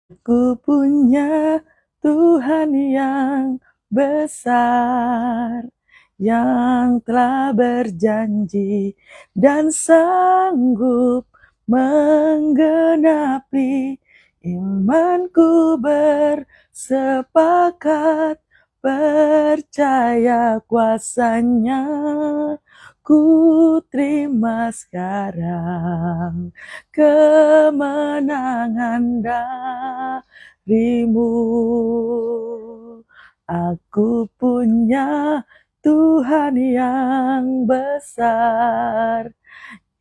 Ku punya Tuhan yang besar, yang telah berjanji dan sanggup menggenapi. Imanku bersepakat percaya kuasanya. Ku terima sekarang kemenangan darimu. Aku punya Tuhan yang besar,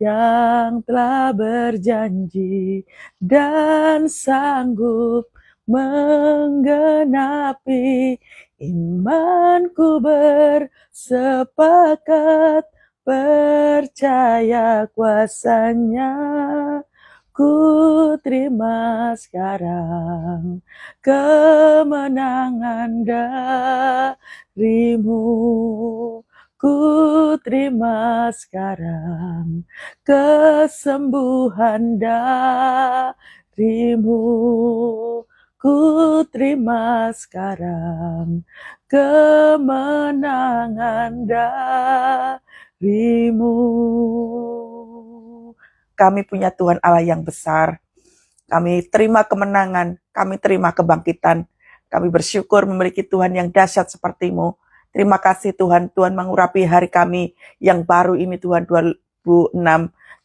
yang telah berjanji dan sanggup menggenapi. Imanku bersepakat percaya kuasanya. Ku terima sekarang kemenangan darimu. Ku terima sekarang kesembuhan darimu. Ku terima sekarang kemenangan darimu. Kami punya Tuhan Allah yang besar. Kami terima kemenangan, kami terima kebangkitan. Kami bersyukur memiliki Tuhan yang dahsyat seperti-Mu. Terima kasih Tuhan, Tuhan mengurapi hari kami yang baru ini Tuhan 2006,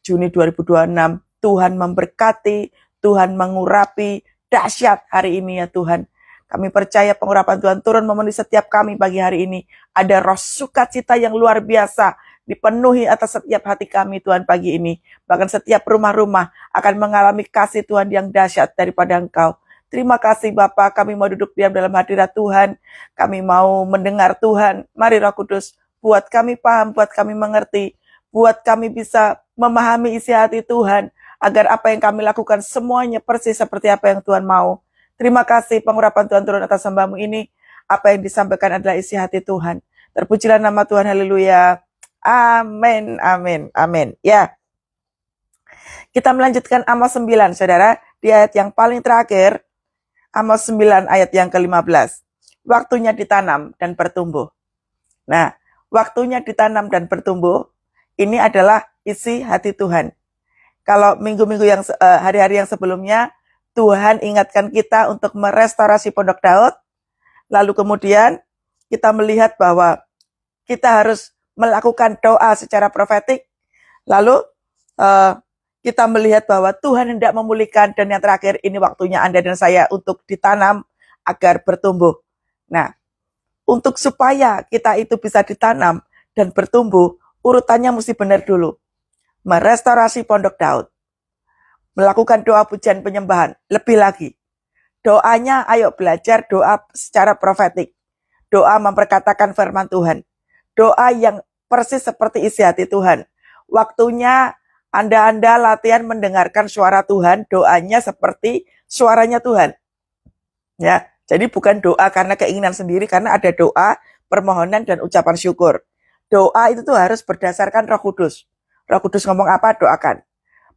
Juni 2026. Tuhan memberkati, Tuhan mengurapi, dahsyat hari ini ya Tuhan. Kami percaya pengurapan Tuhan turun memenuhi setiap kami pagi hari ini. Ada roh sukacita yang luar biasa dipenuhi atas setiap hati kami Tuhan pagi ini. Bahkan setiap rumah-rumah akan mengalami kasih Tuhan yang dahsyat daripada Engkau. Terima kasih Bapa, kami mau duduk diam dalam hadirat Tuhan. Kami mau mendengar Tuhan. Mari Roh Kudus, buat kami paham, buat kami mengerti. Buat kami bisa memahami isi hati Tuhan. Agar apa yang kami lakukan semuanya persis seperti apa yang Tuhan mau. Terima kasih pengurapan Tuhan turun atas hamba-Mu ini. Apa yang disampaikan adalah isi hati Tuhan. Terpujilah nama Tuhan, haleluya. Amin, amin, amin. Ya, kita melanjutkan Amos 9, saudara. Di ayat yang paling terakhir, Amos 9 ayat yang ke-15. Waktunya ditanam dan bertumbuh. Nah, waktunya ditanam dan bertumbuh, ini adalah isi hati Tuhan. Kalau minggu-minggu yang hari-hari yang sebelumnya, Tuhan ingatkan kita untuk merestorasi Pondok Daud. Lalu kemudian kita melihat bahwa kita harus melakukan doa secara profetik. Lalu kita melihat bahwa Tuhan hendak memulihkan, dan yang terakhir ini waktunya Anda dan saya untuk ditanam agar bertumbuh. Nah, untuk supaya kita itu bisa ditanam dan bertumbuh, urutannya mesti benar dulu. Merestorasi Pondok Daud, melakukan doa pujian penyembahan, lebih lagi. Doanya ayo belajar doa secara profetik. Doa memperkatakan firman Tuhan. Doa yang persis seperti isi hati Tuhan. Waktunya Anda latihan mendengarkan suara Tuhan, doanya seperti suaranya Tuhan. Ya, jadi bukan doa karena keinginan sendiri, karena ada doa, permohonan, dan ucapan syukur. Doa itu tuh harus berdasarkan Roh Kudus. Roh Kudus ngomong apa, doakan.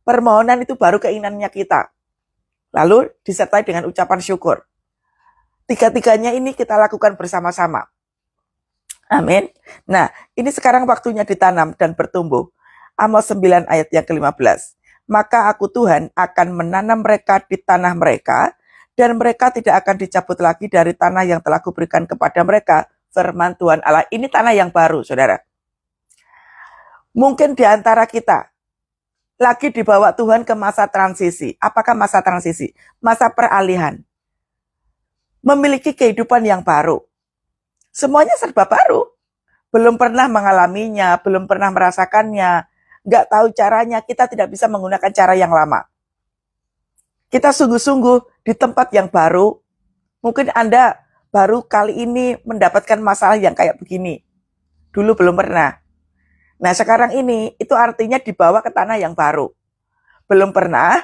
Permohonan itu baru keinginannya kita. Lalu disertai dengan ucapan syukur. Tiga-tiganya ini kita lakukan bersama-sama. Amin. Nah, ini sekarang waktunya ditanam dan bertumbuh. Amos 9 ayat yang ke-15. Maka aku Tuhan akan menanam mereka di tanah mereka, dan mereka tidak akan dicabut lagi dari tanah yang telah kuberikan kepada mereka. Firman Tuhan Allah. Ini tanah yang baru, saudara. Mungkin di antara kita lagi dibawa Tuhan ke masa transisi. Apakah masa transisi? Masa peralihan. Memiliki kehidupan yang baru. Semuanya serba baru. Belum pernah mengalaminya, belum pernah merasakannya, nggak tahu caranya, kita tidak bisa menggunakan cara yang lama. Kita sungguh-sungguh di tempat yang baru. Mungkin Anda baru kali ini mendapatkan masalah yang kayak begini. Dulu belum pernah. Nah sekarang ini, itu artinya dibawa ke tanah yang baru. Belum pernah,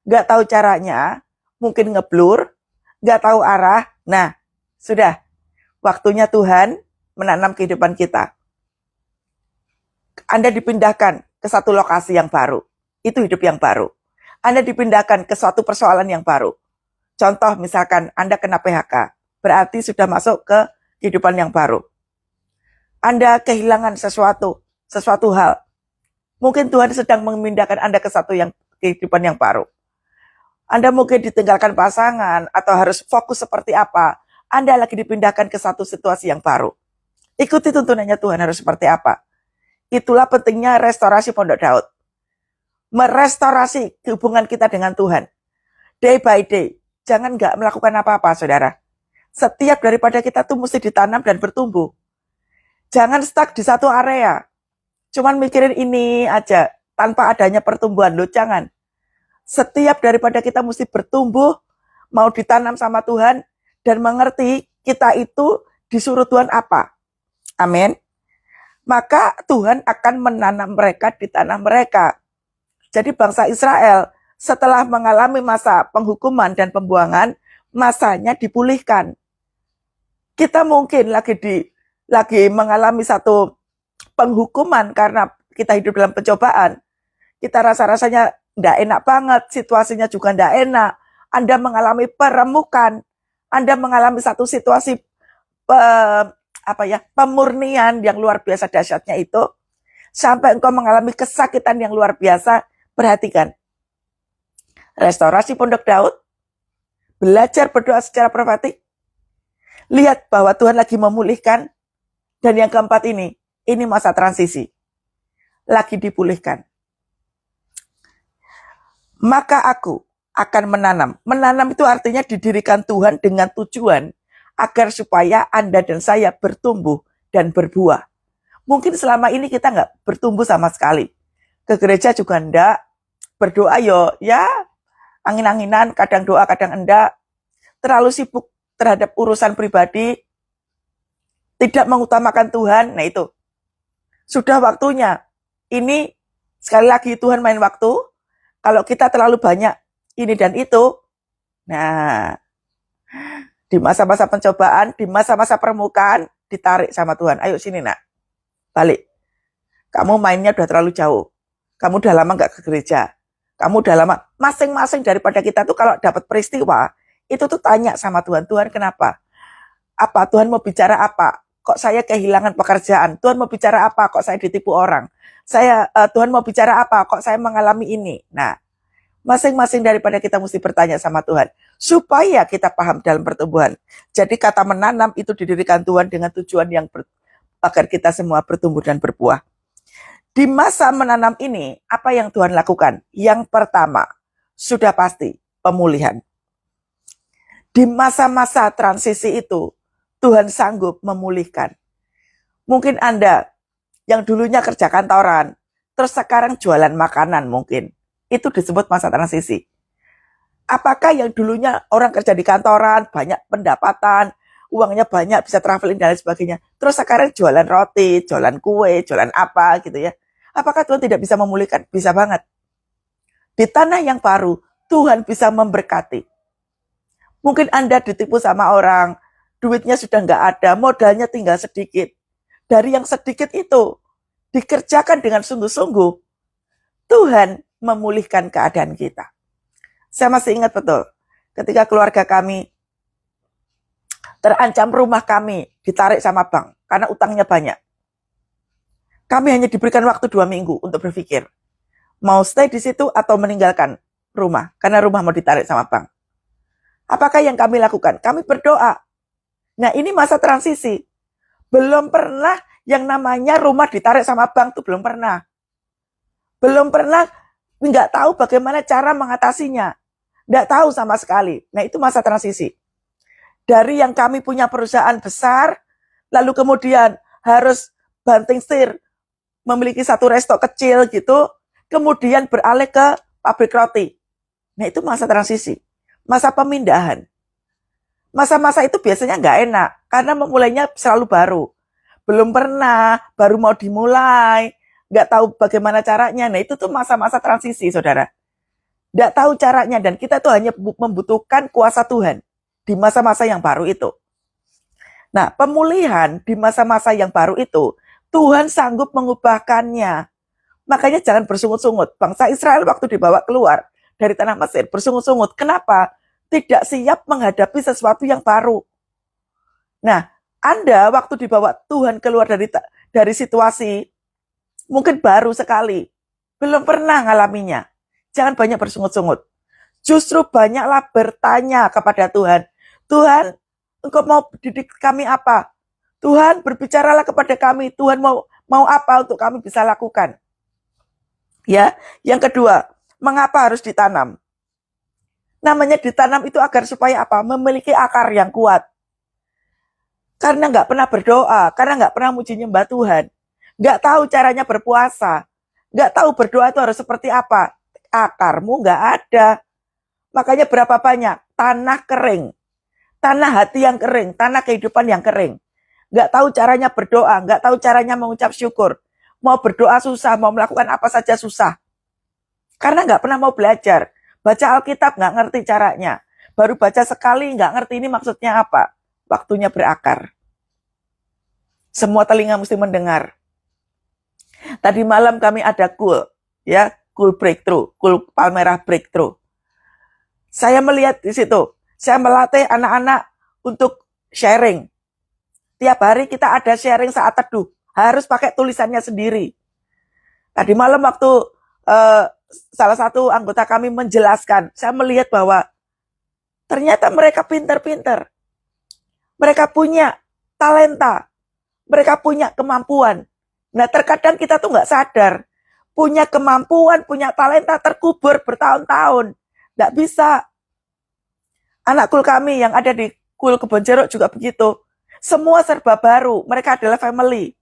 nggak tahu caranya, mungkin ngeblur, nggak tahu arah. Nah, sudah. Waktunya Tuhan menanam kehidupan kita. Anda dipindahkan ke satu lokasi yang baru. Itu hidup yang baru. Anda dipindahkan ke suatu persoalan yang baru. Contoh misalkan Anda kena PHK, berarti sudah masuk ke kehidupan yang baru. Anda kehilangan sesuatu hal. Mungkin Tuhan sedang memindahkan Anda ke kehidupan yang baru. Anda mungkin ditinggalkan pasangan atau harus fokus seperti apa. Anda lagi dipindahkan ke satu situasi yang baru. Ikuti tuntunannya Tuhan harus seperti apa. Itulah pentingnya restorasi Pondok Daud. Merestorasi hubungan kita dengan Tuhan. Day by day. Jangan nggak melakukan apa-apa, saudara. Setiap daripada kita tuh mesti ditanam dan bertumbuh. Jangan stuck di satu area. Cuman mikirin ini aja, tanpa adanya pertumbuhan. Loh, jangan. Setiap daripada kita mesti bertumbuh, mau ditanam sama Tuhan, dan mengerti kita itu disuruh Tuhan apa. Amin. Maka Tuhan akan menanam mereka di tanah mereka. Jadi bangsa Israel setelah mengalami masa penghukuman dan pembuangan, masanya dipulihkan. Kita mungkin lagi mengalami satu penghukuman karena kita hidup dalam pencobaan. Kita rasa-rasanya tidak enak banget, situasinya juga tidak enak. Anda mengalami peremukan, Anda mengalami satu situasi pemurnian yang luar biasa dahsyatnya itu, sampai engkau mengalami kesakitan yang luar biasa. Perhatikan, restorasi Pondok Daud, belajar berdoa secara prophetik, lihat bahwa Tuhan lagi memulihkan, dan yang keempat ini masa transisi, lagi dipulihkan. Maka aku akan menanam. Menanam itu artinya didirikan Tuhan dengan tujuan agar supaya Anda dan saya bertumbuh dan berbuah. Mungkin selama ini kita nggak bertumbuh sama sekali. Ke gereja juga enggak, berdoa ya angin-anginan, kadang doa, kadang enggak. Terlalu sibuk terhadap urusan pribadi, tidak mengutamakan Tuhan. Nah itu, sudah waktunya. Ini sekali lagi Tuhan main waktu. Kalau kita terlalu banyak ini dan itu, nah di masa-masa pencobaan, di masa-masa permukaan, ditarik sama Tuhan. Ayo sini nak, balik. Kamu mainnya udah terlalu jauh. Kamu udah lama gak ke gereja. Kamu udah lama. Masing-masing daripada kita tuh kalau dapat peristiwa, itu tuh tanya sama Tuhan. Tuhan kenapa? Apa? Tuhan mau bicara apa? Kok saya kehilangan pekerjaan? Tuhan mau bicara apa? Kok saya ditipu orang? Tuhan mau bicara apa? Kok saya mengalami ini? Nah, masing-masing daripada kita mesti bertanya sama Tuhan. Supaya kita paham dalam pertumbuhan. Jadi kata menanam itu didirikan Tuhan dengan tujuan agar kita semua bertumbuh dan berbuah. Di masa menanam ini, apa yang Tuhan lakukan? Yang pertama, sudah pasti pemulihan. Di masa-masa transisi itu, Tuhan sanggup memulihkan. Mungkin Anda yang dulunya kerja kantoran, terus sekarang jualan makanan mungkin. Itu disebut masa transisi. Apakah yang dulunya orang kerja di kantoran, banyak pendapatan, uangnya banyak, bisa traveling dan lain sebagainya. Terus sekarang jualan roti, jualan kue, jualan apa gitu ya. Apakah Tuhan tidak bisa memulihkan? Bisa banget. Di tanah yang baru, Tuhan bisa memberkati. Mungkin Anda ditipu sama orang, duitnya sudah nggak ada, modalnya tinggal sedikit. Dari yang sedikit itu, dikerjakan dengan sungguh-sungguh, Tuhan memulihkan keadaan kita. Saya masih ingat betul, ketika keluarga kami terancam rumah kami ditarik sama bank, karena utangnya banyak. Kami hanya diberikan waktu 2 minggu untuk berpikir, mau stay di situ atau meninggalkan rumah, karena rumah mau ditarik sama bank. Apakah yang kami lakukan? Kami berdoa. Nah ini masa transisi. Belum pernah yang namanya rumah ditarik sama bank tuh belum pernah. Belum pernah, nggak tahu bagaimana cara mengatasinya. Nggak tahu sama sekali. Nah itu masa transisi. Dari yang kami punya perusahaan besar, lalu kemudian harus banting setir, memiliki satu resto kecil gitu, kemudian beralih ke pabrik roti. Nah itu masa transisi, masa pemindahan. Masa-masa itu biasanya nggak enak, karena memulainya selalu baru. Belum pernah, baru mau dimulai, nggak tahu bagaimana caranya. Nah itu tuh masa-masa transisi, saudara. Nggak tahu caranya, dan kita tuh hanya membutuhkan kuasa Tuhan di masa-masa yang baru itu. Nah, pemulihan di masa-masa yang baru itu, Tuhan sanggup mengubahkannya. Makanya jangan bersungut-sungut. Bangsa Israel waktu dibawa keluar dari tanah Mesir, bersungut-sungut. Kenapa? tidak siap menghadapi sesuatu yang baru. Nah, Anda waktu dibawa Tuhan keluar dari situasi, mungkin baru sekali, belum pernah ngalaminya. Jangan banyak bersungut-sungut. Justru banyaklah bertanya kepada Tuhan. Tuhan, Engkau mau didik kami apa? Tuhan, berbicaralah kepada kami. Tuhan mau apa untuk kami bisa lakukan? Ya, yang kedua, mengapa harus ditanam? Namanya ditanam itu agar supaya apa? Memiliki akar yang kuat. Karena nggak pernah berdoa, karena nggak pernah muji nyembah Tuhan, nggak tahu caranya berpuasa, nggak tahu berdoa itu harus seperti apa. Akarmu nggak ada. Makanya berapa banyak tanah kering, tanah hati yang kering, tanah kehidupan yang kering. Nggak tahu caranya berdoa, nggak tahu caranya mengucap syukur. Mau berdoa susah, mau melakukan apa saja susah. Karena nggak pernah mau belajar. Baca Alkitab nggak ngerti caranya. Baru baca sekali nggak ngerti ini maksudnya apa. Waktunya berakar. Semua telinga mesti mendengar. Tadi malam kami ada cool breakthrough, cool Palmerah breakthrough. Saya melihat di situ, saya melatih anak-anak untuk sharing. Tiap hari kita ada sharing saat teduh, harus pakai tulisannya sendiri. Tadi malam waktu salah satu anggota kami menjelaskan, saya melihat bahwa ternyata mereka pintar-pintar. Mereka punya talenta, mereka punya kemampuan. Nah, terkadang kita tuh nggak sadar, punya kemampuan, punya talenta terkubur bertahun-tahun. Nggak bisa. Anak kul kami yang ada di kul Kebon Jeruk juga begitu. Semua serba baru, mereka adalah family.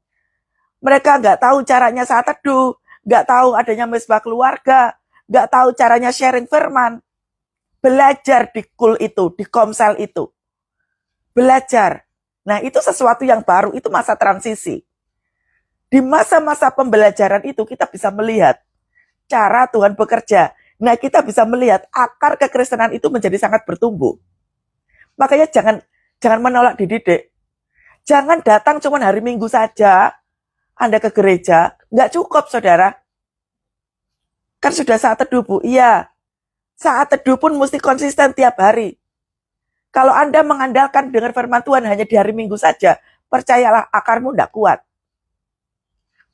Mereka nggak tahu caranya saat teduh, nggak tahu adanya mesbah keluarga, nggak tahu caranya sharing firman. Belajar di kul itu, di komsel itu. Belajar. Nah, itu sesuatu yang baru, itu masa transisi. Di masa-masa pembelajaran itu kita bisa melihat cara Tuhan bekerja. Nah, kita bisa melihat akar kekristenan itu menjadi sangat bertumbuh. Makanya jangan menolak dididik. Jangan datang cuma hari Minggu saja Anda ke gereja. Nggak cukup, saudara. Kan sudah saat teduh, Bu. Iya. Saat teduh pun mesti konsisten tiap hari. Kalau Anda mengandalkan dengar firman Tuhan hanya di hari Minggu saja, percayalah akarmu nggak kuat.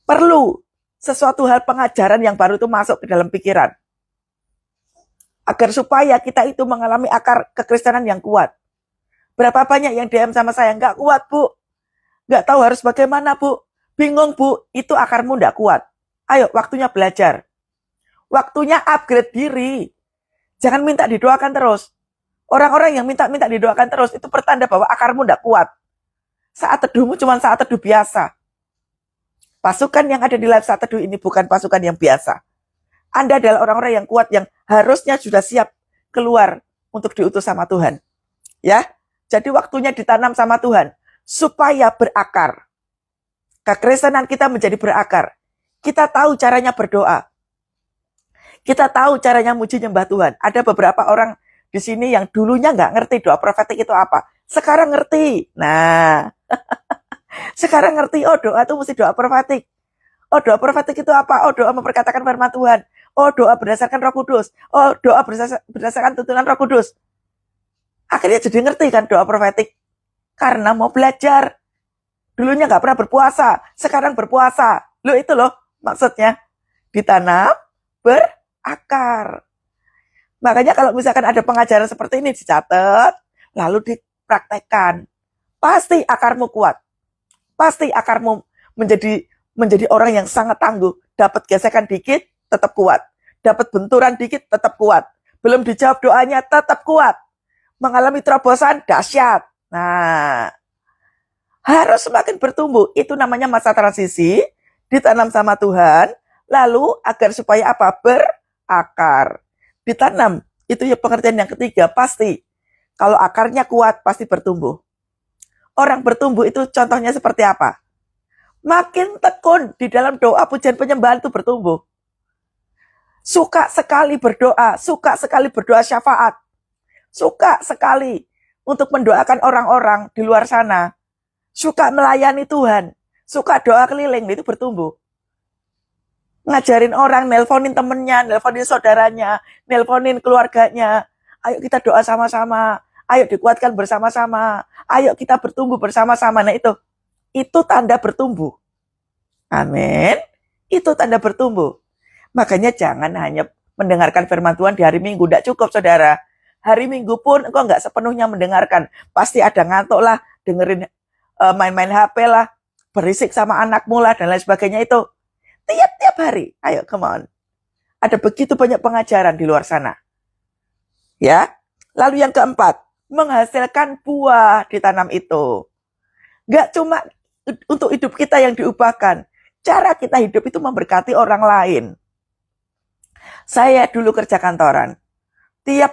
Perlu sesuatu hal pengajaran yang baru itu masuk ke dalam pikiran. Agar supaya kita itu mengalami akar kekristenan yang kuat. Berapa banyak yang DM sama saya, nggak kuat, Bu. Nggak tahu harus bagaimana, Bu. Bingung, Bu. Itu akarmu nggak kuat. Ayo, waktunya belajar. Waktunya upgrade diri. Jangan minta didoakan terus. Orang-orang yang minta didoakan terus, itu pertanda bahwa akarmu nggak kuat. Saat teduhmu cuma saat teduh biasa. Pasukan yang ada di live saat teduh ini bukan pasukan yang biasa. Anda adalah orang-orang yang kuat yang harusnya sudah siap keluar untuk diutus sama Tuhan. Ya, jadi waktunya ditanam sama Tuhan supaya berakar. Kekristenan kita menjadi berakar. Kita tahu caranya berdoa. Kita tahu caranya muji nyembah Tuhan. Ada beberapa orang di sini yang dulunya nggak ngerti doa profetik itu apa. Sekarang ngerti. Nah, sekarang ngerti, oh doa itu mesti doa profetik. Oh doa profetik itu apa? Oh doa memperkatakan firman Tuhan. Oh doa berdasarkan Roh Kudus. Oh doa berdasarkan tuntunan Roh Kudus. Akhirnya jadi ngerti kan doa profetik. Karena mau belajar. Dulunya nggak pernah berpuasa, sekarang berpuasa. Loh itu loh maksudnya. Ditanam, berakar. Makanya kalau misalkan ada pengajaran seperti ini dicatat, lalu dipraktekkan. Pasti akarmu kuat. Pasti akarmu menjadi orang yang sangat tangguh. Dapat gesekan dikit, tetap kuat. Dapat benturan dikit, tetap kuat. Belum dijawab doanya, tetap kuat. Mengalami terobosan, dahsyat. Nah, harus semakin bertumbuh. Itu namanya masa transisi, ditanam sama Tuhan, lalu agar supaya apa? Berakar. Ditanam, itu ya pengertian yang ketiga, pasti. Kalau akarnya kuat, pasti bertumbuh. Orang bertumbuh itu contohnya seperti apa? Makin tekun di dalam doa, pujian, penyembahan itu bertumbuh. Suka sekali berdoa, suka sekali berdoa syafaat. Suka sekali untuk mendoakan orang-orang di luar sana. Suka melayani Tuhan. Suka doa keliling, itu bertumbuh. Ngajarin orang, nelponin temennya, nelponin saudaranya, nelponin keluarganya. Ayo kita doa sama-sama. Ayo dikuatkan bersama-sama. Ayo kita bertumbuh bersama-sama. Nah itu tanda bertumbuh. Amin. Itu tanda bertumbuh. Makanya jangan hanya mendengarkan firman Tuhan di hari Minggu. Tidak cukup, saudara. Hari Minggu pun engkau nggak sepenuhnya mendengarkan. Pasti ada ngantuk lah, dengerin main-main HP lah, berisik sama anakmu lah, dan lain sebagainya itu. Tiap-tiap hari. Ayo, come on. Ada begitu banyak pengajaran di luar sana. Ya. Lalu yang keempat, menghasilkan buah ditanam itu. Nggak cuma untuk hidup kita yang diubahkan. Cara kita hidup itu memberkati orang lain. Saya dulu kerja kantoran. Tiap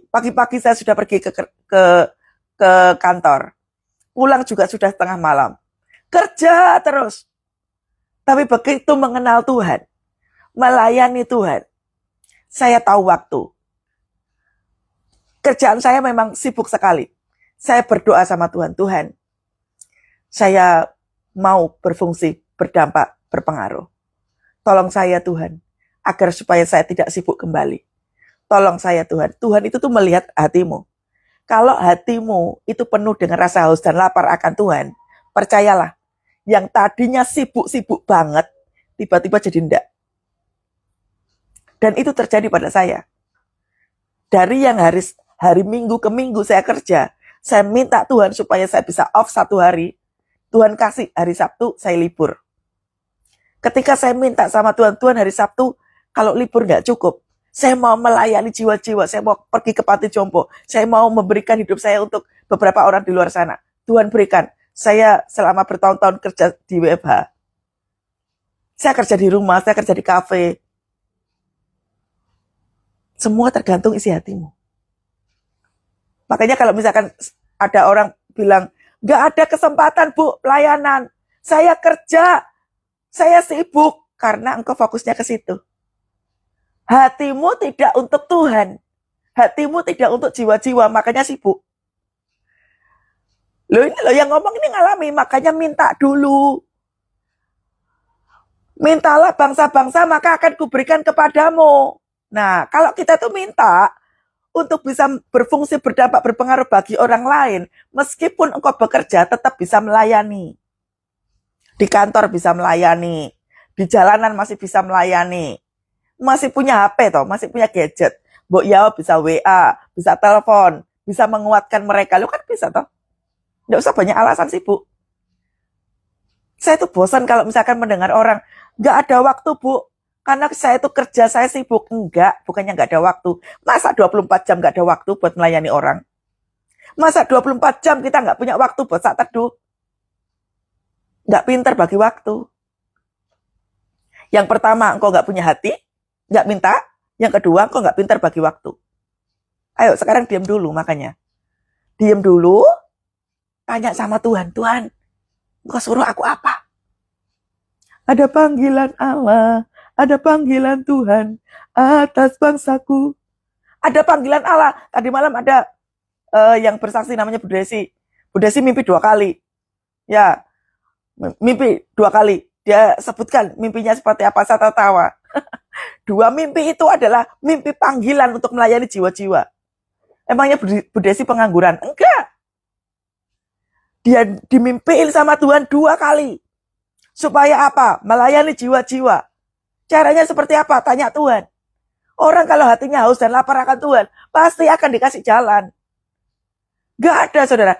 pagi-pagi saya sudah pergi ke kantor. Pulang juga sudah tengah malam. Kerja terus. Tapi begitu mengenal Tuhan, melayani Tuhan, saya tahu waktu. Kerjaan saya memang sibuk sekali. Saya berdoa sama Tuhan, Tuhan, saya mau berfungsi, berdampak, berpengaruh. Tolong saya Tuhan, agar supaya saya tidak sibuk kembali. Tolong saya Tuhan. Tuhan itu tuh melihat hatimu. Kalau hatimu itu penuh dengan rasa haus dan lapar akan Tuhan, percayalah, yang tadinya sibuk-sibuk banget, tiba-tiba jadi enggak. Dan itu terjadi pada saya. Dari yang hari Minggu ke Minggu saya kerja, saya minta Tuhan supaya saya bisa off 1 hari. Tuhan kasih hari Sabtu, saya libur. Ketika saya minta sama Tuhan, Tuhan hari Sabtu, kalau libur nggak cukup, saya mau melayani jiwa-jiwa, saya mau pergi ke panti jompo, saya mau memberikan hidup saya untuk beberapa orang di luar sana. Tuhan berikan, saya selama bertahun-tahun kerja di WFH. Saya kerja di rumah, saya kerja di kafe. Semua tergantung isi hatimu. Makanya kalau misalkan ada orang bilang, nggak ada kesempatan Bu, pelayanan. Saya kerja, saya sibuk. Karena engkau fokusnya ke situ. Hatimu tidak untuk Tuhan. Hatimu tidak untuk jiwa-jiwa, makanya sibuk. Loh ini loh yang ngomong ini ngalami, makanya minta dulu. Mintalah bangsa-bangsa, maka akan kuberikan kepadamu. Nah, kalau kita tuh minta untuk bisa berfungsi, berdampak, berpengaruh bagi orang lain, meskipun engkau bekerja, tetap bisa melayani. Di kantor bisa melayani, di jalanan masih bisa melayani, masih punya HP toh, masih punya gadget. Mbok ya bisa WA, bisa telepon, bisa menguatkan mereka. Lu kan bisa toh. Nggak usah banyak alasan sibuk. Saya tuh bosan kalau misalkan mendengar orang, nggak ada waktu Bu, karena saya tuh kerja, saya sibuk. Enggak, bukannya nggak ada waktu. Masa 24 jam nggak ada waktu buat melayani orang? Masa 24 jam kita nggak punya waktu buat saat teduh? Nggak pintar bagi waktu. Yang pertama, engkau nggak punya hati, nggak minta. Yang kedua, engkau nggak pintar bagi waktu. Ayo, sekarang diam dulu makanya. Diam dulu, tanya sama Tuhan. Tuhan, engkau suruh aku apa? Ada panggilan Allah, ada panggilan Tuhan atas bangsaku. Ada panggilan Allah. Tadi malam ada yang bersaksi namanya Bu Desi. Bu Desi mimpi 2 kali. Ya, mimpi 2 kali. Dia sebutkan mimpinya seperti apa, saya tertawa. 2 mimpi itu adalah mimpi panggilan untuk melayani jiwa-jiwa. Emangnya Bu Desi pengangguran? Enggak. Dia dimimpiin sama Tuhan 2 kali. Supaya apa? Melayani jiwa-jiwa. Caranya seperti apa? Tanya Tuhan. Orang kalau hatinya haus dan lapar akan Tuhan, pasti akan dikasih jalan. Gak ada, saudara.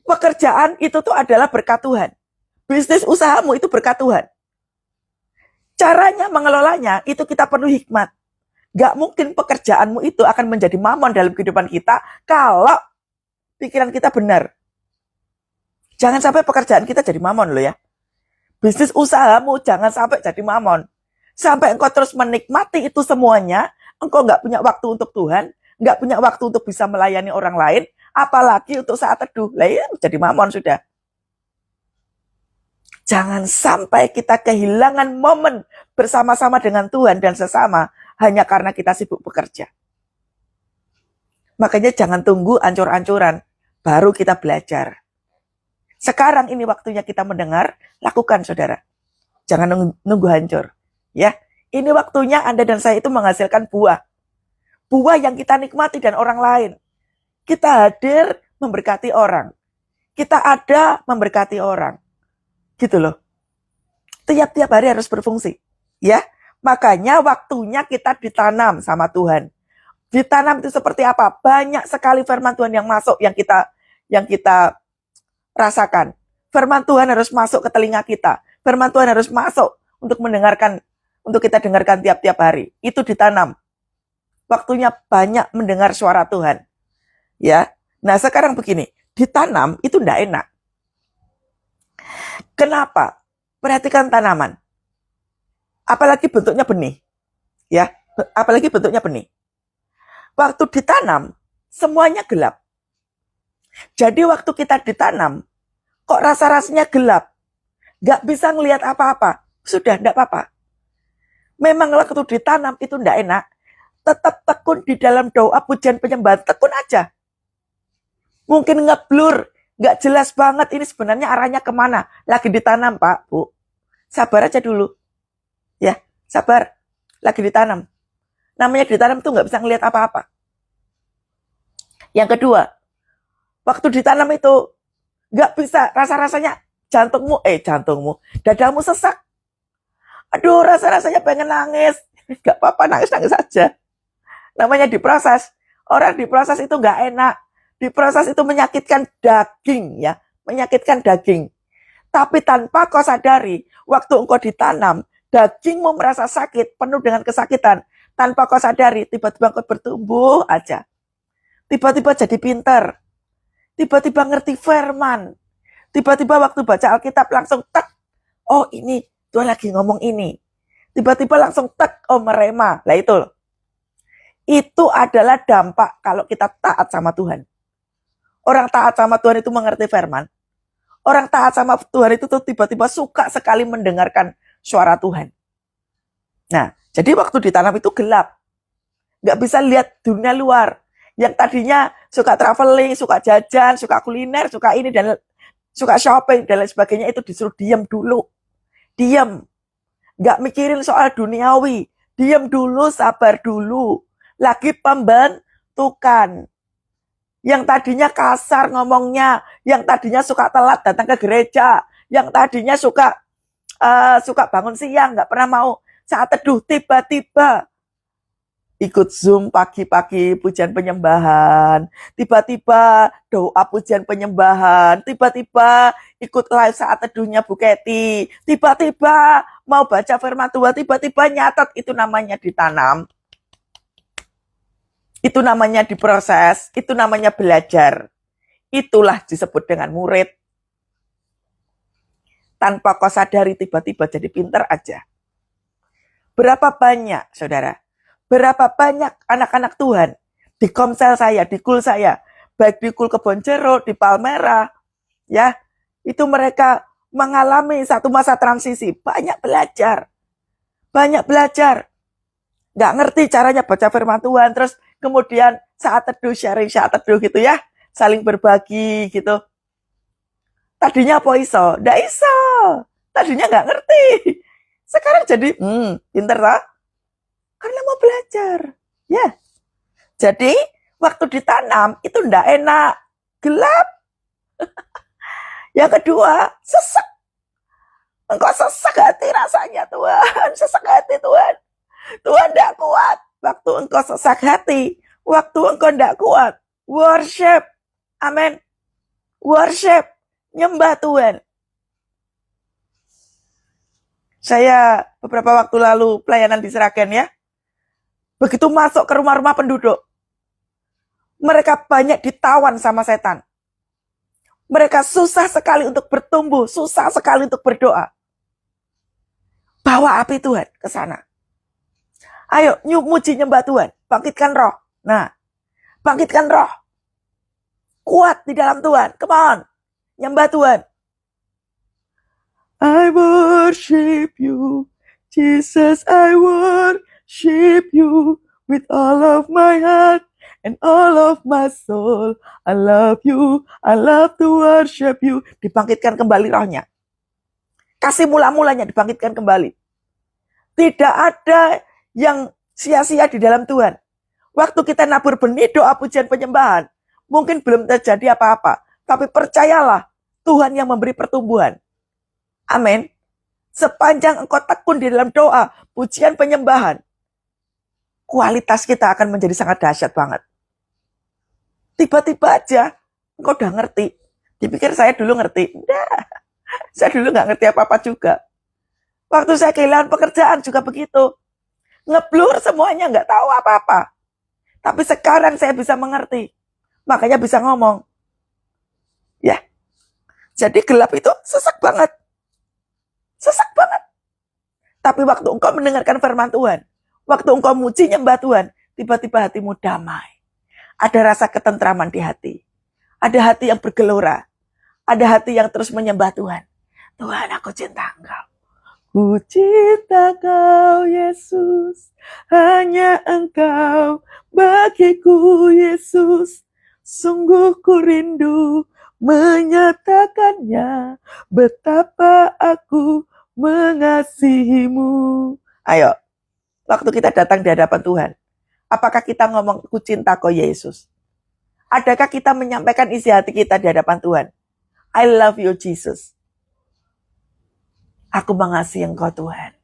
Pekerjaan itu tuh adalah berkat Tuhan. Bisnis usahamu itu berkat Tuhan. Caranya mengelolanya itu kita perlu hikmat. Gak mungkin pekerjaanmu itu akan menjadi mamon dalam kehidupan kita kalau pikiran kita benar. Jangan sampai pekerjaan kita jadi mamon loh ya. Bisnis usahamu jangan sampai jadi mamon. Sampai engkau terus menikmati itu semuanya, engkau gak punya waktu untuk Tuhan, gak punya waktu untuk bisa melayani orang lain, apalagi untuk saat teduh. Lah ya jadi mamon sudah. Jangan sampai kita kehilangan momen bersama-sama dengan Tuhan dan sesama hanya karena kita sibuk bekerja. Makanya jangan tunggu ancur-ancuran, baru kita belajar. Sekarang ini waktunya kita mendengar, lakukan saudara. Jangan nunggu hancur. Ya, ini waktunya Anda dan saya itu menghasilkan buah. buah yang kita nikmati dan orang lain. Kita hadir memberkati orang. Kita ada memberkati orang. Gitu loh. Tiap-tiap hari harus berfungsi. Ya, makanya waktunya kita ditanam sama Tuhan. Ditanam itu seperti apa? Banyak sekali firman Tuhan yang masuk yang kita rasakan. Firman Tuhan harus masuk ke telinga kita. Firman Tuhan harus masuk untuk kita dengarkan tiap-tiap hari. Itu ditanam. Waktunya banyak mendengar suara Tuhan. Ya. Nah, sekarang begini, ditanam itu enggak enak. Kenapa? Perhatikan tanaman. Apalagi bentuknya benih. Ya, apalagi bentuknya benih. Waktu ditanam, semuanya gelap. Jadi waktu kita ditanam, kok rasa-rasanya gelap? Gak bisa ngelihat apa-apa. Sudah, enggak apa-apa. Memang waktu ditanam itu enggak enak. Tetap tekun di dalam doa, pujian, penyembahan. Tekun aja. Mungkin ngeblur, gak jelas banget ini sebenarnya arahnya kemana. Lagi ditanam, Pak, Bu. Sabar aja dulu. Ya, sabar. Lagi ditanam. Namanya ditanam tuh gak bisa ngelihat apa-apa. Yang kedua, waktu ditanam itu gak bisa rasa-rasanya jantungmu, dadamu sesak. Aduh, rasa-rasanya pengen nangis. Gak apa-apa, nangis-nangis aja. Namanya diproses. Orang diproses itu gak enak. Diproses itu menyakitkan daging, ya. Menyakitkan daging. Tapi tanpa kau sadari, waktu engkau ditanam, dagingmu merasa sakit, penuh dengan kesakitan. Tanpa kau sadari, tiba-tiba engkau bertumbuh aja. Tiba-tiba jadi pintar. Tiba-tiba ngerti firman. Tiba-tiba waktu baca Alkitab langsung tek. Oh ini, Tuhan lagi ngomong ini. Tiba-tiba langsung tek, oh merema. Lah itu loh. Itu adalah dampak kalau kita taat sama Tuhan. Orang taat sama Tuhan itu mengerti firman. Orang taat sama Tuhan itu tuh tiba-tiba suka sekali mendengarkan suara Tuhan. Nah, jadi waktu ditanam itu gelap. Gak bisa lihat dunia luar. Yang tadinya suka traveling, suka jajan, suka kuliner, suka ini, dan suka shopping, dan lain sebagainya, itu disuruh diam dulu. Diam. Gak mikirin soal duniawi. Diam dulu, sabar dulu. Lagi pembentukan. Yang tadinya kasar ngomongnya, yang tadinya suka telat datang ke gereja, yang tadinya suka bangun siang, nggak pernah mau saat teduh, tiba-tiba ikut Zoom pagi-pagi pujian penyembahan, tiba-tiba doa pujian penyembahan, tiba-tiba ikut live saat teduhnya Bu Keti, tiba-tiba mau baca firman Tuhan, tiba-tiba nyatat. Itu namanya ditanam. Itu namanya diproses, itu namanya belajar. Itulah disebut dengan murid. Tanpa kau sadari tiba-tiba jadi pintar aja. Berapa banyak, saudara? Berapa banyak anak-anak Tuhan di komsel saya, di kul saya, baik di kul Kebon Jeruk, di Palmerah, ya, itu mereka mengalami satu masa transisi. Banyak belajar. Nggak ngerti caranya baca firman Tuhan, terus kemudian saat teduh, sharing saat teduh gitu ya, saling berbagi gitu. Tadinya apa iso? Nggak iso. Tadinya nggak ngerti. Sekarang jadi, pinter tak? Karena mau belajar. Ya. Jadi, waktu ditanam, itu nggak enak. Gelap. Yang kedua, sesak. Engkau sesak hati rasanya Tuhan. Sesak hati Tuhan. Tuhan tidak kuat. Waktu engkau sesak hati, waktu engkau tidak kuat, worship. Amin. Worship. Nyembah Tuhan. Saya beberapa waktu lalu pelayanan di Seragen ya. Begitu masuk ke rumah-rumah penduduk, mereka banyak ditawan sama setan. Mereka susah sekali untuk bertumbuh, susah sekali untuk berdoa. Bawa api Tuhan ke sana. Ayo, muji nyembah Tuhan. Bangkitkan roh. Nah, bangkitkan roh. Kuat di dalam Tuhan. Come on. Nyembah Tuhan. I worship you. Jesus, I worship you. With all of my heart and all of my soul. I love you. I love to worship you. Dibangkitkan kembali rohnya. Kasih mula-mulanya dibangkitkan kembali. Tidak ada yang sia-sia di dalam Tuhan. Waktu kita nabur benih doa pujian penyembahan, mungkin belum terjadi apa-apa. Tapi percayalah, Tuhan yang memberi pertumbuhan. Amin. Sepanjang engkau tekun di dalam doa, pujian penyembahan, kualitas kita akan menjadi sangat dahsyat banget. Tiba-tiba aja, engkau udah ngerti. Dipikir saya dulu ngerti. Nah, saya dulu nggak ngerti apa-apa juga. Waktu saya kehilangan pekerjaan juga begitu. Ngeblur semuanya, nggak tahu apa-apa. Tapi sekarang saya bisa mengerti. Makanya bisa ngomong. Ya, jadi gelap itu sesak banget. Sesak banget. Tapi waktu engkau mendengarkan firman Tuhan, waktu engkau muji nyembah Tuhan, tiba-tiba hatimu damai. Ada rasa ketentraman di hati. Ada hati yang bergelora. Ada hati yang terus menyembah Tuhan. Tuhan, aku cinta Engkau. Ku cinta Kau, Yesus. Hanya Engkau bagiku, Yesus. Sungguh ku rindu menyatakannya. Betapa aku mengasihimu. Ayo, waktu kita datang di hadapan Tuhan, apakah kita ngomong, ku cinta Kau, Yesus? Adakah kita menyampaikan isi hati kita di hadapan Tuhan? I love you, Jesus. Aku mengasihi Engkau, Tuhan.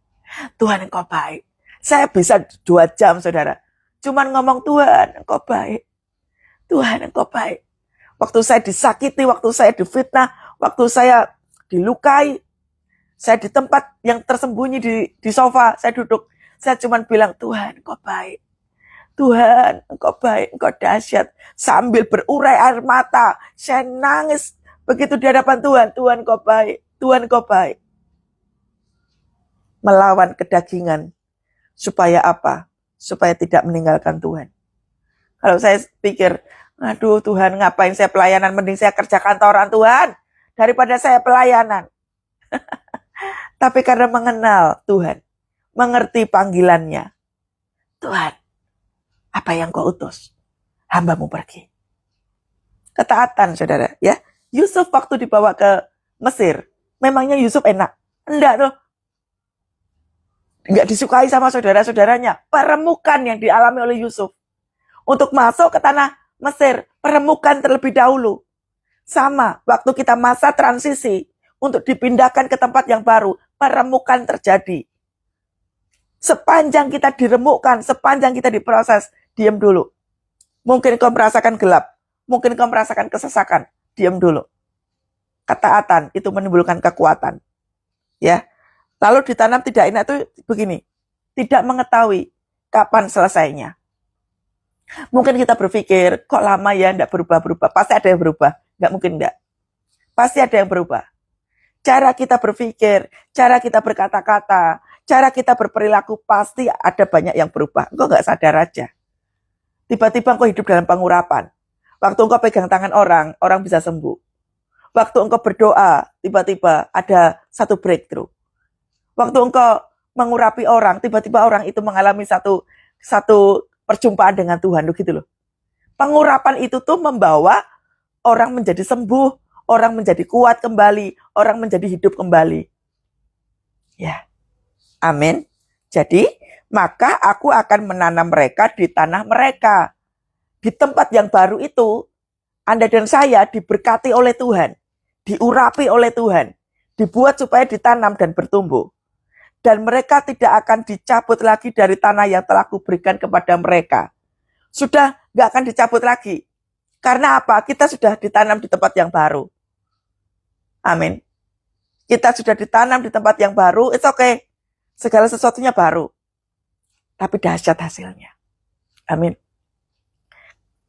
Tuhan, Engkau baik. Saya bisa 2 jam, saudara. Cuman ngomong, Tuhan, Engkau baik. Tuhan, Engkau baik. Waktu saya disakiti, waktu saya difitnah, waktu saya dilukai, saya di tempat yang tersembunyi di sofa, saya duduk. Saya cuman bilang, Tuhan, Engkau baik. Tuhan, Engkau baik, Engkau dahsyat. Sambil berurai air mata, saya nangis begitu di hadapan Tuhan. Tuhan, Engkau baik. Tuhan, Engkau baik. Melawan kedagingan. Supaya apa? Supaya tidak meninggalkan Tuhan. Kalau saya pikir, aduh Tuhan, ngapain saya pelayanan? Mending saya kerja kantoran, Tuhan, daripada saya pelayanan. Tapi karena mengenal Tuhan, mengerti panggilannya, Tuhan, apa yang Kau utus? Hamba-Mu pergi. Ketaatan, saudara. Ya, Yusuf waktu dibawa ke Mesir, memangnya Yusuf enak? Enggak loh. Enggak disukai sama saudara-saudaranya. Peremukan yang dialami oleh Yusuf. Untuk masuk ke tanah Mesir, peremukan terlebih dahulu. Sama, waktu kita masa transisi, untuk dipindahkan ke tempat yang baru, peremukan terjadi. Sepanjang kita diremukkan, sepanjang kita diproses, diam dulu. Mungkin kau merasakan gelap, mungkin kau merasakan kesesakan, diam dulu. Ketaatan itu menimbulkan kekuatan. Ya, lalu ditanam tidak enak itu begini, tidak mengetahui kapan selesainya. Mungkin kita berpikir, kok lama ya tidak berubah-berubah. Pasti ada yang berubah, nggak mungkin enggak. Pasti ada yang berubah. Cara kita berpikir, cara kita berkata-kata, cara kita berperilaku pasti ada banyak yang berubah. Engkau nggak sadar aja. Tiba-tiba engkau hidup dalam pengurapan. Waktu engkau pegang tangan orang, orang bisa sembuh. Waktu engkau berdoa, tiba-tiba ada satu breakthrough. Waktu engkau mengurapi orang, tiba-tiba orang itu mengalami satu perjumpaan dengan Tuhan, gitu loh. Pengurapan itu tuh membawa orang menjadi sembuh, orang menjadi kuat kembali, orang menjadi hidup kembali. Ya, amin. Jadi, maka aku akan menanam mereka di tanah mereka. Di tempat yang baru itu, Anda dan saya diberkati oleh Tuhan, diurapi oleh Tuhan, dibuat supaya ditanam dan bertumbuh. Dan mereka tidak akan dicabut lagi dari tanah yang telah kuberikan kepada mereka. Sudah gak akan dicabut lagi. Karena apa? Kita sudah ditanam di tempat yang baru. Amin. Kita sudah ditanam di tempat yang baru, it's okay. Segala sesuatunya baru. Tapi dahsyat hasilnya. Amin.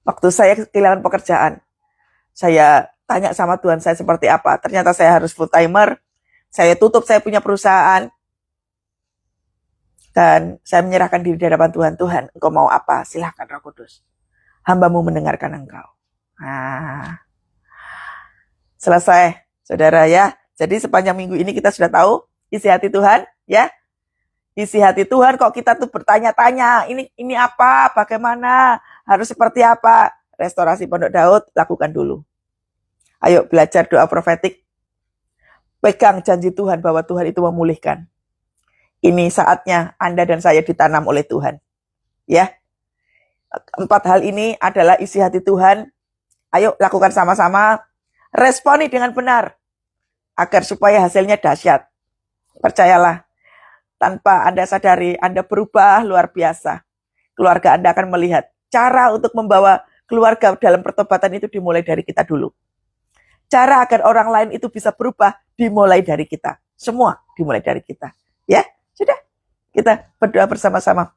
Waktu saya kehilangan pekerjaan, saya tanya sama Tuhan saya seperti apa. Ternyata saya harus full timer. Saya tutup saya punya perusahaan. Dan saya menyerahkan diri di hadapan Tuhan. Tuhan, Engkau mau apa? Silahkan Roh Kudus. Hamba-Mu mendengarkan Engkau. Nah, selesai, saudara ya. Jadi sepanjang minggu ini kita sudah tahu isi hati Tuhan, ya. Isi hati Tuhan kok kita tuh bertanya-tanya, ini apa, bagaimana, harus seperti apa. Restorasi Pondok Daud, lakukan dulu. Ayo belajar doa profetik. Pegang janji Tuhan bahwa Tuhan itu memulihkan. Ini saatnya Anda dan saya ditanam oleh Tuhan. Ya. 4 hal ini adalah isi hati Tuhan. Ayo lakukan sama-sama. Responi dengan benar agar supaya hasilnya dahsyat. Percayalah, tanpa Anda sadari, Anda berubah luar biasa. Keluarga Anda akan melihat cara untuk membawa keluarga dalam pertobatan itu dimulai dari kita dulu. Cara agar orang lain itu bisa berubah dimulai dari kita. Semua dimulai dari kita. Ya, sudah. Kita berdoa bersama-sama.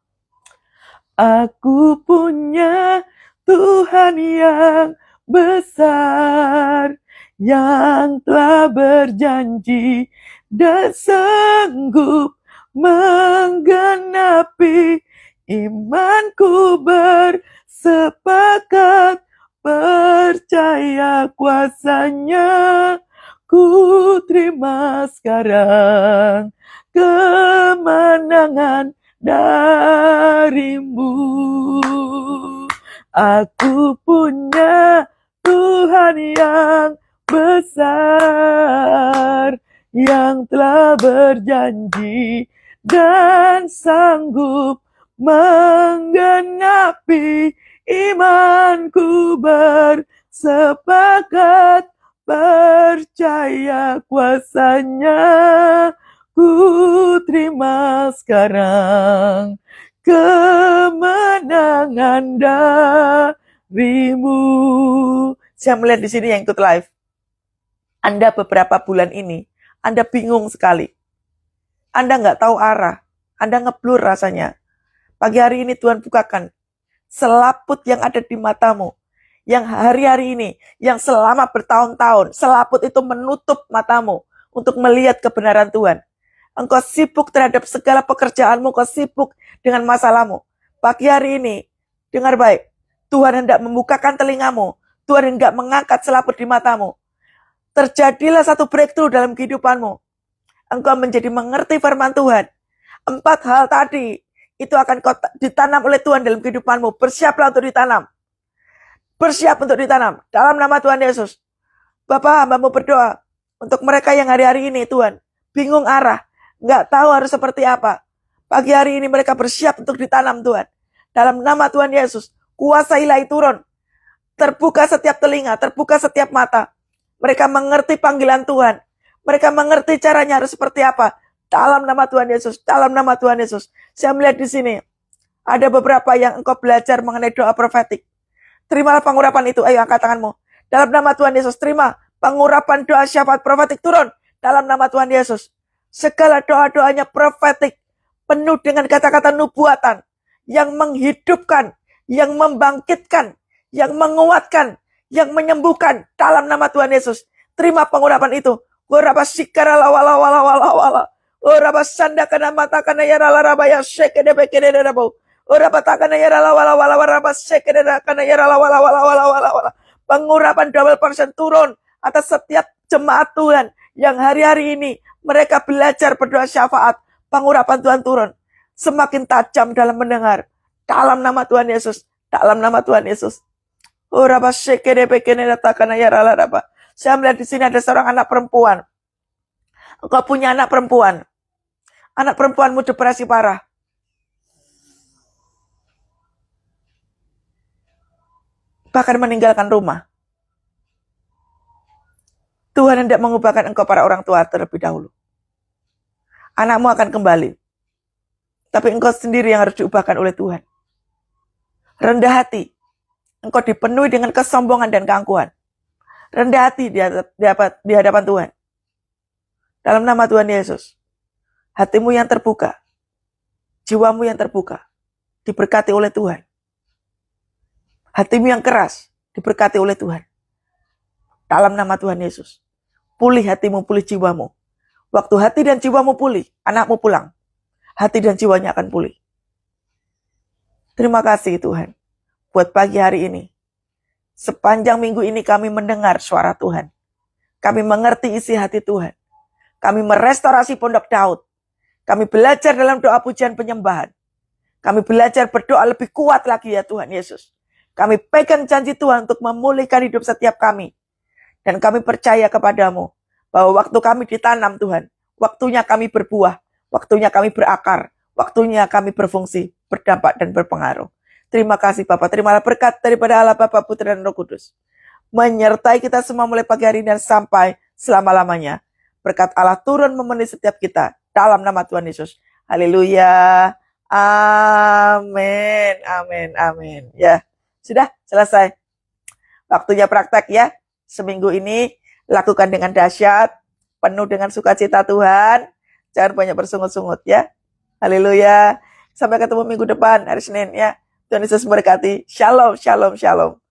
Aku punya Tuhan yang besar, yang telah berjanji dan sanggup menggenapi imanku bersepakat percaya kuasanya. Ku terima sekarang kemenangan darimu. Aku punya Tuhan yang besar, yang telah berjanji dan sanggup menggenapi imanku bersepakat percaya kuasanya. Ku terima sekarang kemenangan darimu. Saya melihat di sini yang ikut live. Anda beberapa bulan ini, Anda bingung sekali. Anda nggak tahu arah. Anda ngeblur rasanya. Pagi hari ini Tuhan bukakan selaput yang ada di matamu. Yang hari-hari ini, yang selama bertahun-tahun, selaput itu menutup matamu untuk melihat kebenaran Tuhan. Engkau sibuk terhadap segala pekerjaanmu, engkau sibuk dengan masalahmu. Pagi hari ini, dengar baik, Tuhan hendak membukakan telingamu, Tuhan hendak mengangkat selaput di matamu. Terjadilah satu breakthrough dalam kehidupanmu. Engkau menjadi mengerti firman Tuhan. 4 hal tadi, itu akan ditanam oleh Tuhan dalam kehidupanmu. Bersiaplah untuk ditanam. Bersiap untuk ditanam. Dalam nama Tuhan Yesus. Bapak, hambamu berdoa untuk mereka yang hari-hari ini, Tuhan, bingung arah. Nggak tahu harus seperti apa. Pagi hari ini mereka bersiap untuk ditanam, Tuhan. Dalam nama Tuhan Yesus, kuasa ilahi turun. Terbuka setiap telinga, terbuka setiap mata. Mereka mengerti panggilan Tuhan. Mereka mengerti caranya harus seperti apa. Dalam nama Tuhan Yesus, dalam nama Tuhan Yesus. Saya melihat di sini, ada beberapa yang engkau belajar mengenai doa profetik. Terimalah pengurapan itu, ayo angkat tanganmu. Dalam nama Tuhan Yesus, terima pengurapan doa syafaat profetik turun. Dalam nama Tuhan Yesus. Segala doa-doanya profetik, penuh dengan kata-kata nubuatan, yang menghidupkan, yang membangkitkan, yang menguatkan, yang menyembuhkan, dalam nama Tuhan Yesus. Terima pengurapan itu. Oraba sikara lawala wala wala wala. Oraba sanda kana mata kana yara laraba ya shekede bekede rabo. Oraba takana yara lawala wala wala shekede kana yara lawala wala wala wala wala. Pengurapan double portion turun atas setiap jemaat Tuhan yang hari-hari ini mereka belajar berdoa syafaat. Pengurapan Tuhan turun. Semakin tajam dalam mendengar. Dalam nama Tuhan Yesus. Dalam nama Tuhan Yesus. Oraba shekede bekede takana yara laraba. Saya melihat di sini ada seorang anak perempuan. Engkau punya anak perempuan. Anak perempuanmu depresi parah. Bahkan meninggalkan rumah. Tuhan hendak mengubahkan engkau para orang tua terlebih dahulu. Anakmu akan kembali. Tapi engkau sendiri yang harus diubahkan oleh Tuhan. Rendah hati. Engkau dipenuhi dengan kesombongan dan keangkuhan. Rendah hati di hadapan Tuhan. Dalam nama Tuhan Yesus. Hatimu yang terbuka. Jiwamu yang terbuka. Diberkati oleh Tuhan. Hatimu yang keras. Diberkati oleh Tuhan. Dalam nama Tuhan Yesus. Pulih hatimu, pulih jiwamu. Waktu hati dan jiwamu pulih, anakmu pulang. Hati dan jiwanya akan pulih. Terima kasih Tuhan. Buat pagi hari ini. Sepanjang minggu ini kami mendengar suara Tuhan. Kami mengerti isi hati Tuhan. Kami merestorasi Pondok Daud. Kami belajar dalam doa pujian penyembahan. Kami belajar berdoa lebih kuat lagi ya Tuhan Yesus. Kami pegang janji Tuhan untuk memulihkan hidup setiap kami. Dan kami percaya kepadamu bahwa waktu kami ditanam Tuhan, waktunya kami berbuah, waktunya kami berakar, waktunya kami berfungsi, berdampak dan berpengaruh. Terima kasih Bapak. Terimalah berkat daripada Allah Bapa, Putra, dan Roh Kudus. Menyertai kita semua mulai pagi hari dan sampai selama-lamanya. Berkat Allah turun memenuhi setiap kita. Dalam nama Tuhan Yesus. Haleluya. Amin. Amin. Amin. Ya, sudah selesai. Waktunya praktek ya. Seminggu ini lakukan dengan dahsyat. Penuh dengan sukacita Tuhan. Jangan banyak bersungut-sungut ya. Haleluya. Sampai ketemu minggu depan hari Senin ya. Tuhan Yesus memberkati. Shalom, shalom, shalom.